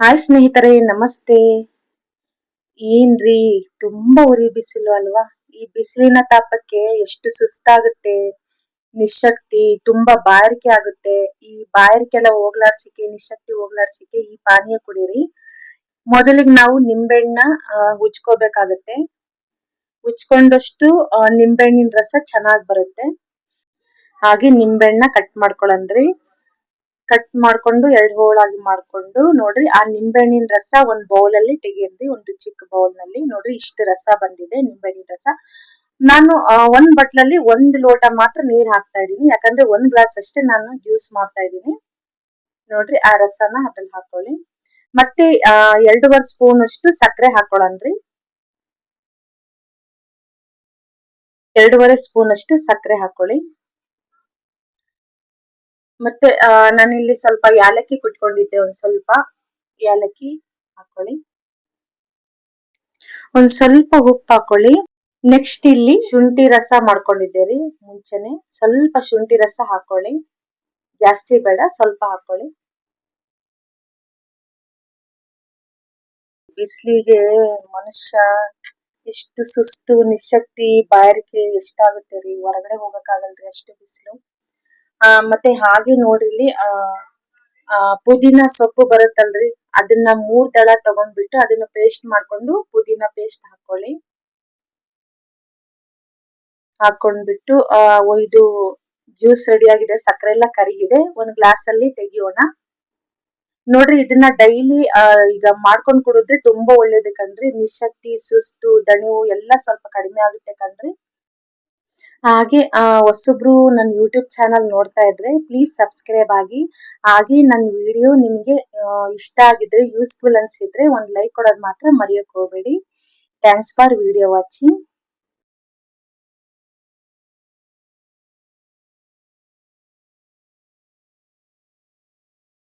Hi ಸ್ನೇಹಿತರೆ, ನಮಸ್ತೆ. ಏನ್ರಿ, ತುಂಬಾ ಉರಿ ಬಿಸಿಲು ಅಲ್ವಾ? ಈ ಬಿಸಿಲಿನ ತಾಪಕ್ಕೆ ಎಷ್ಟು ಸುಸ್ತಾಗುತ್ತೆ, ನಿಶಕ್ತಿ, ತುಂಬಾ ಬಾಯಾರಿಕೆ ಆಗುತ್ತೆ. ಈ ಬಾಯಾರಿಕೆ ಎಲ್ಲ ಹೋಗ್ಲಾಡ್ಸಿಕ್ಕೆ, ನಿಶಕ್ತಿ ಹೋಗ್ಲಾಡ್ಸಿಕ್ಕೆ ಈ ಪಾನೀಯ ಕುಡೀರಿ. ಮೊದಲಿಗೆ ನಾವು ನಿಂಬೆಹಣ್ಣ ಉಜ್ಕೋಬೇಕಾಗತ್ತೆ. ಉಜ್ಕೊಂಡಷ್ಟು ನಿಂಬೆಹಣ್ಣಿನ ರಸ ಚೆನ್ನಾಗಿ ಬರುತ್ತೆ. ಹಾಗೆ ನಿಂಬೆಹಣ್ಣ ಕಟ್ ಮಾಡ್ಕೊಳಂದ್ರಿ. ಕಟ್ ಮಾಡ್ಕೊಂಡು 2 ಹೋಳಾಗಿ ಮಾಡ್ಕೊಂಡು ನೋಡ್ರಿ, ಆ ನಿಂಬೆಹಣ್ಣಿನ ರಸ ಒಂದ್ ಬೌಲ್ ಅಲ್ಲಿ ತೆಗೆಯಿರಿ. ಒಂದು ಚಿಕ್ಕ ಬೌಲ್ ನಲ್ಲಿ ನೋಡ್ರಿ, ಇಷ್ಟು ರಸ ಬಂದಿದೆ ನಿಂಬೆಹಣ್ಣಿನ ರಸ. ನಾನು ಒಂದ್ ಬಟ್ಲಲ್ಲಿ 1 ಲೋಟ ಮಾತ್ರ ನೀರ್ ಹಾಕ್ತಾ ಇದೀನಿ, ಯಾಕಂದ್ರೆ 1 ಗ್ಲಾಸ್ ಅಷ್ಟೇ ನಾನು ಜ್ಯೂಸ್ ಮಾಡ್ತಾ ಇದೀನಿ. ನೋಡ್ರಿ, ಆ ರಸನ ಅದ್ರಲ್ಲಿ ಹಾಕೊಳ್ಳಿ. ಮತ್ತೆ 2.5 ಸ್ಪೂನ್ ಅಷ್ಟು ಸಕ್ಕರೆ ಹಾಕೊಳ್ಳನ್ರಿ. 2.5 ಸ್ಪೂನ್ ಅಷ್ಟು ಸಕ್ಕರೆ ಹಾಕೊಳ್ಳಿ. ಮತ್ತೆ ನಾನಿಲ್ಲಿ ಸ್ವಲ್ಪ ಯಾಲಕ್ಕಿ ಕುಟ್ಕೊಂಡಿದ್ದೆ, ಒಂದ್ ಸ್ವಲ್ಪ ಯಾಲಕ್ಕಿ ಹಾಕೊಳ್ಳಿ. ಒಂದ್ ಸ್ವಲ್ಪ ಉಪ್ಪು ಹಾಕೊಳ್ಳಿ. ನೆಕ್ಸ್ಟ್ ಇಲ್ಲಿ ಶುಂಠಿ ರಸ ಮಾಡ್ಕೊಂಡಿದ್ದೇರಿ ಮುಂಚೆನೆ, ಸ್ವಲ್ಪ ಶುಂಠಿ ರಸ ಹಾಕೊಳ್ಳಿ. ಜಾಸ್ತಿ ಬೇಡ, ಸ್ವಲ್ಪ ಹಾಕೊಳ್ಳಿ. ಬಿಸಿಲಿಗೆ ಮನುಷ್ಯ ಎಷ್ಟು ಸುಸ್ತು, ನಿಶಕ್ತಿ, ಬಾಯಾರಿಕೆ ಎಷ್ಟಾಗುತ್ತೆ ರೀ. ಹೊರಗಡೆ ಹೋಗಕ್ಕಾಗಲ್ರಿ, ಅಷ್ಟು ಬಿಸಿಲು. ಮತ್ತೆ ಹಾಗೆ ನೋಡ್ರಿ, ಇಲ್ಲಿ ಪುದೀನ ಸೊಪ್ಪು ಬರುತ್ತಲ್ರಿ, ಅದನ್ನ 3 ದಳ ತಗೊಂಡ್ಬಿಟ್ಟು ಅದನ್ನ ಪೇಸ್ಟ್ ಮಾಡ್ಕೊಂಡು ಪುದೀನ ಪೇಸ್ಟ್ ಹಾಕೊಳ್ಳಿ. ಹಾಕೊಂಡ್ಬಿಟ್ಟು ಇದು ಜ್ಯೂಸ್ ರೆಡಿ ಆಗಿದೆ, ಸಕ್ಕರೆ ಎಲ್ಲ ಕರಗಿದೆ. ಒಂದ್ ಗ್ಲಾಸ್ ಅಲ್ಲಿ ತೆಗಿಯೋಣ. ನೋಡ್ರಿ, ಇದನ್ನ ಡೈಲಿ ಈಗ ಮಾಡ್ಕೊಂಡ್ ಕುಡಿದ್ರೆ ತುಂಬಾ ಒಳ್ಳೇದು ಕಣ್ರಿ. ನಿಶಕ್ತಿ, ಸುಸ್ತು, ದಣಿವು ಎಲ್ಲ ಸ್ವಲ್ಪ ಕಡಿಮೆ ಆಗುತ್ತೆ ಕಣ್ರಿ. ಹಾಗೆ ಹೊಸಬ್ರು ನನ್ನ ಯೂಟ್ಯೂಬ್ ಚಾನಲ್ ನೋಡ್ತಾ ಇದ್ರೆ ಪ್ಲೀಸ್ ಸಬ್ಸ್ಕ್ರೈಬ್ ಆಗಿ. ಹಾಗೆ ನನ್ನ ವಿಡಿಯೋ ನಿಮ್ಗೆ ಇಷ್ಟ ಆಗಿದ್ರೆ, ಯೂಸ್ಫುಲ್ ಅನ್ಸಿದ್ರೆ ಒಂದ್ ಲೈಕ್ ಕೊಡೋದ್ ಮಾತ್ರ ಮರೆಯಕ್ ಹೋಗ್ಬೇಡಿ. Thanks for video watching.